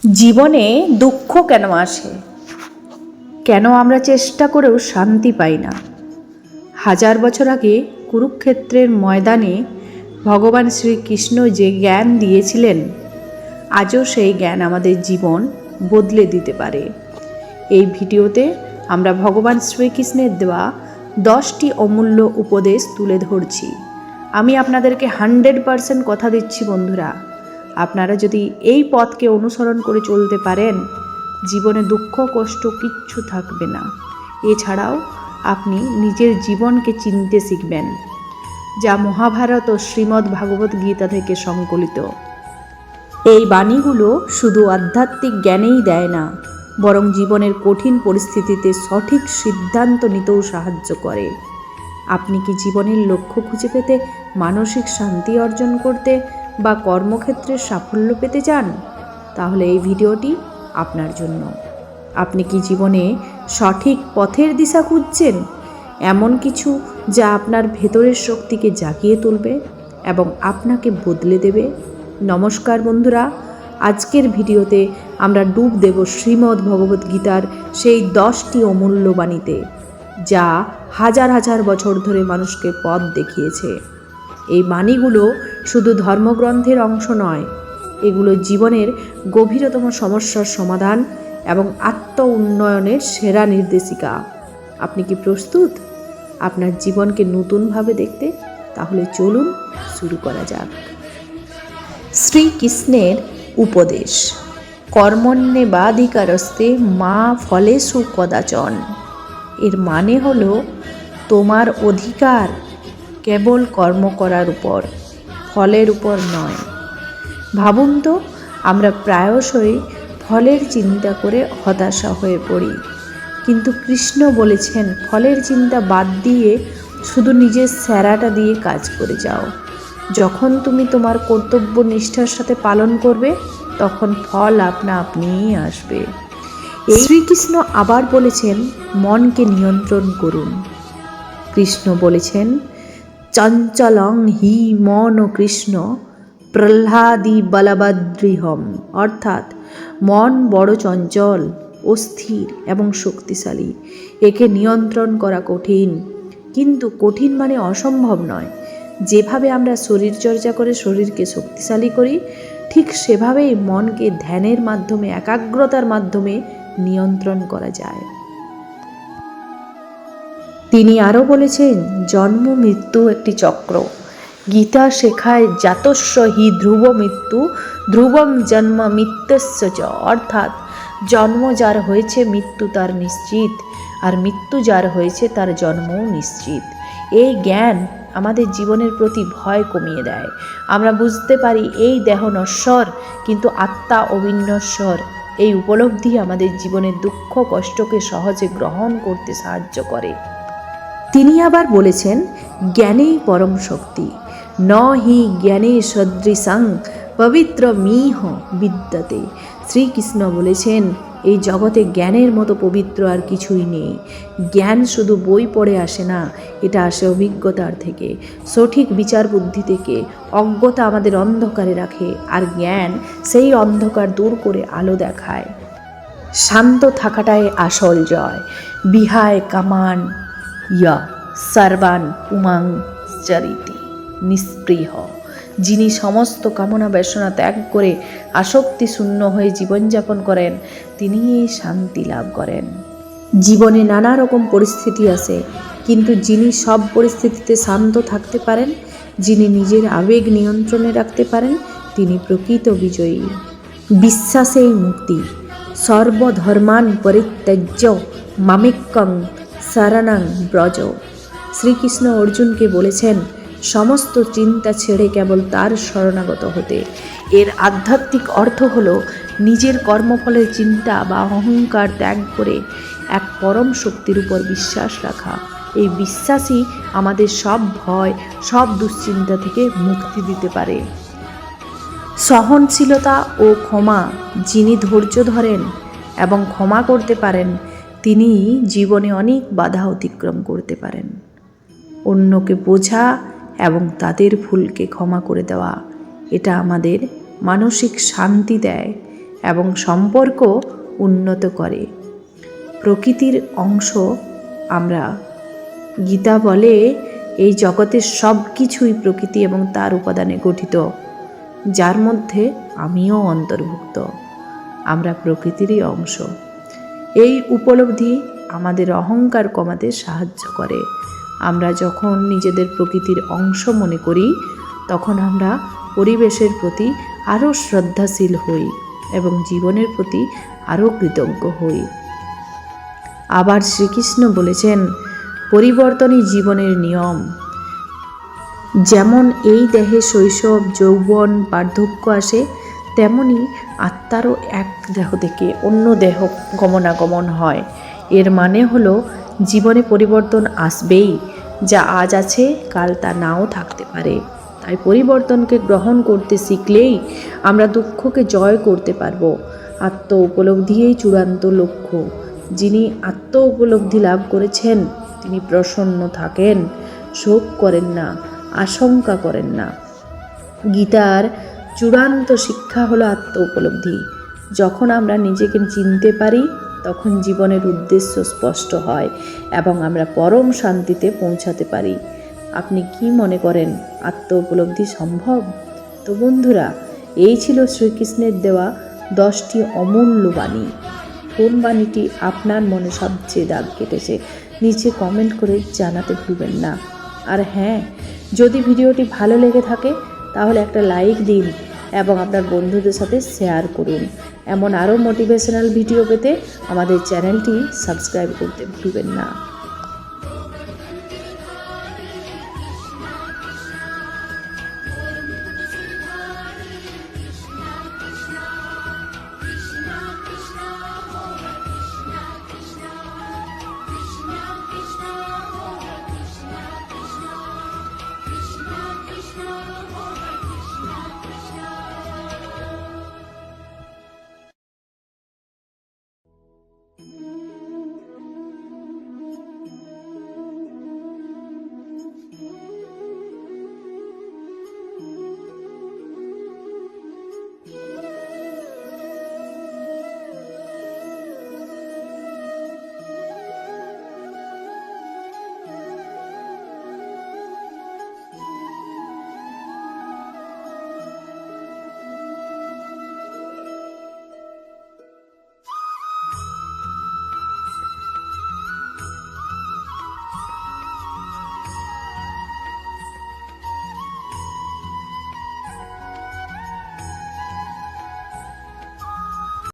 জীবনে দুঃখ কেন আসে? কেন আমরা চেষ্টা করেও শান্তি পাই না? 1000 বছর আগে কুরুক্ষেত্রের ময়দানে ভগবান শ্রীকৃষ্ণ যে জ্ঞান দিয়েছিলেন, আজও সেই জ্ঞান আমাদের জীবন বদলে দিতে পারে। এই ভিডিওতে আমরা ভগবান শ্রীকৃষ্ণের দেওয়া 10টি অমূল্য উপদেশ তুলে ধরছি। আমি আপনাদেরকে 100% কথা দিচ্ছি বন্ধুরা, আপনারা যদি এই পথকে অনুসরণ করে চলতে পারেন, জীবনে দুঃখ কষ্ট কিচ্ছু থাকবে না। এছাড়াও আপনি নিজের জীবনকে চিনতে শিখবেন, যা মহাভারত ও শ্রীমদ্ ভাগবত গীতা থেকে সংকলিত। এই বাণীগুলো শুধু আধ্যাত্মিক জ্ঞানেই দেয় না, বরং জীবনের কঠিন পরিস্থিতিতে সঠিক সিদ্ধান্ত নিতেও সাহায্য করে। আপনি কি জীবনের লক্ষ্য খুঁজে পেতে, মানসিক শান্তি অর্জন করতে বা কর্মক্ষেত্রে সাফল্য পেতে চান? তাহলে এই ভিডিওটি আপনার জন্য। আপনি কি জীবনে সঠিক পথের দিশা খুঁজছেন? এমন কিছু যা আপনার ভেতরের শক্তিকে জাগিয়ে তুলবে এবং আপনাকে বদলে দেবে? নমস্কার বন্ধুরা, আজকের ভিডিওতে আমরা ডুব দেব শ্রীমদ্ ভগবত গীতার সেই 10টি অমূল্য বাণীতে, যা হাজার হাজার বছর ধরে মানুষকে পথ দেখিয়েছে। এই বাণীগুলো শুধু ধর্মগ্রন্থের অংশ নয়, এগুলো জীবনের গভীরতম সমস্যার সমাধান এবং আত্ম উন্নয়নের সেরা নির্দেশিকা। আপনি কি প্রস্তুত আপনার জীবনকে নতুনভাবে দেখতে? তাহলে চলুন শুরু করা যাক। শ্রীকৃষ্ণের উপদেশ, কর্মণ্যেবাধিকারস্তে মা ফলেষু কদাচন। এর মানে হলো, তোমার অধিকার কেবল কর্ম করার উপর, ফলের উপর নয়। ভাবুন তো, আমরা প্রায়শই ফলের চিন্তা করে হতাশা হয়ে পড়ি, কিন্তু কৃষ্ণ বলেছেন ফলের চিন্তা বাদ দিয়ে শুধু নিজের সেরাটা দিয়ে কাজ করে যাও। যখন তুমি তোমার কর্তব্য নিষ্ঠার সাথে পালন করবে, তখন ফল আপনা আপনিই আসবে। শ্রীকৃষ্ণ আবার বলেছেন মনকে নিয়ন্ত্রণ করুন। কৃষ্ণ বলেছেন চঞ্চলং হি মন কৃষ্ণ প্রহ্লাদি বলবদৃহম, অর্থাৎ মন বড় চঞ্চল, অস্থির এবং শক্তিশালী। একে নিয়ন্ত্রণ করা কঠিন, কিন্তু কঠিন মানে অসম্ভব নয়। যেভাবে আমরা শরীরচর্চা করে শরীরকে শক্তিশালী করি, ঠিক সেভাবেই মনকে ধ্যানের মাধ্যমে, একাগ্রতার মাধ্যমে নিয়ন্ত্রণ করা যায়। তিনি আরও বলেছেন জন্ম মৃত্যু একটি চক্র। গীতা শেখায় জাতস্য হি ধ্রুব মৃত্যু ধ্রুবং জন্ম মৃত্যুস্য চ, অর্থাৎ জন্ম যার হয়েছে মৃত্যু তার নিশ্চিত, আর মৃত্যু যার হয়েছে তার জন্মও নিশ্চিত। এই জ্ঞান আমাদের জীবনের প্রতি ভয় কমিয়ে দেয়। আমরা বুঝতে পারি এই দেহ নশ্বর, কিন্তু আত্মা অবিনশ্বর। এই উপলব্ধি আমাদের জীবনের দুঃখ কষ্টকে সহজে গ্রহণ করতে সাহায্য করে। তিনি আবার বলেছেন জ্ঞানেই পরম শক্তি, ন হি জ্ঞানে সদৃশং পবিত্র মিহ বিদ্যতে। শ্রীকৃষ্ণ বলেছেন এই জগতে জ্ঞানের মতো পবিত্র আর কিছুই নেই। জ্ঞান শুধু বই পড়ে আসে না, এটা আসে অভিজ্ঞতার থেকে, সঠিক বিচার বুদ্ধি থেকে। অজ্ঞতা আমাদের অন্ধকারে রাখে, আর জ্ঞান সেই অন্ধকার দূর করে আলো দেখায়। শান্ত থাকাটাই আসল জয়। বিহায় কামান ইয়া সর্বান পুমাং চরিতি, নিস্পৃহ। যিনি সমস্ত কামনা বাসনা ত্যাগ করে আসক্তি শূন্য হয়ে জীবনযাপন করেন, তিনি এই শান্তি লাভ করেন। জীবনে নানা রকম পরিস্থিতি আসে, কিন্তু যিনি সব পরিস্থিতিতে শান্ত থাকতে পারেন, যিনি নিজের আবেগ নিয়ন্ত্রণে রাখতে পারেন, তিনি প্রকৃত বিজয়ী। বিশ্বাসেই মুক্তি। সর্বধর্মান পরিত্যাজ্য মামেক্যং শরণং ব্রজ। শ্রীকৃষ্ণ অর্জুনকে বলেছেন সমস্ত চিন্তা ছেড়ে কেবল তার শরণাগত হতে। এর আধ্যাত্মিক অর্থ হল নিজের কর্মফলের চিন্তা বা অহংকার ত্যাগ করে এক পরম শক্তির উপর বিশ্বাস রাখা। এই বিশ্বাসই আমাদের সব ভয়, সব দুশ্চিন্তা থেকে মুক্তি দিতে পারে। সহনশীলতা ও ক্ষমা, যিনি ধৈর্য ধরেন এবং ক্ষমা করতে পারেন, তিনি জীবনে অনেক বাধা অতিক্রম করতে পারেন। অন্যকে বোঝা এবং তাদের ভুলকে ক্ষমা করে দেওয়া, এটা আমাদের মানসিক শান্তি দেয়। এবং সম্পর্ক উন্নত করে। প্রকৃতির অংশ আমরা। গীতা বলে এই জগতের সব কিছুই প্রকৃতি এবং তার উপাদানে গঠিত, যার মধ্যে আমিও অন্তর্ভুক্ত। আমরা প্রকৃতিরই অংশ। এই উপলব্ধি আমাদের অহংকার কমাতে সাহায্য করে। আমরা যখন নিজেদের প্রকৃতির অংশ মনে করি, তখন আমরা পরিবেশের প্রতি আরও শ্রদ্ধাশীল হই এবং জীবনের প্রতি আরও কৃতজ্ঞ হই। আবার শ্রীকৃষ্ণ বলেছেন, পরিবর্তনই জীবনের নিয়ম। যেমন এই দেহে শৈশব, যৌবন, বার্ধক্য আসে, তেমনি আত্মারও এক দেহ থেকে অন্য দেহ গমনাগমন হয়। এর মানে হলো জীবনে পরিবর্তন আসবেই। যা আজ আছে কাল তা নাও থাকতে পারে। তাই পরিবর্তনকে গ্রহণ করতে শিখলেই আমরা দুঃখকে জয় করতে পারবো। আত্ম উপলব্ধিই চূড়ান্ত লক্ষ্য। যিনি আত্ম উপলব্ধি লাভ করেছেন তিনি প্রসন্ন থাকেন, শোক করেন না, আশঙ্কা করেন না। গীতার চূড়ান্ত শিক্ষা হলো আত্ম উপলব্ধি। যখন আমরা নিজেকে চিনতে পারি, তখন জীবনের উদ্দেশ্য স্পষ্ট হয় এবং আমরা পরম শান্তিতে পৌঁছাতে পারি। আপনি কি মনে করেন আত্ম উপলব্ধি সম্ভব? তো বন্ধুরা, এই ছিল শ্রীকৃষ্ণের দেওয়া 10টি অমূল্য বাণী। কোন বাণীটি আপনার মনে সবচেয়ে দাগ কেটেছে নিচে কমেন্ট করে জানাতে ভুলবেন না। আর হ্যাঁ, যদি ভিডিওটি ভালো লেগে থাকে তাহলে একটা লাইক দিন এবং আপনার বন্ধুদের সাথে শেয়ার করুন। এমন আরও মোটিভেশনাল ভিডিও পেতে আমাদের চ্যানেলটি সাবস্ক্রাইব করতে ভুলবেন না।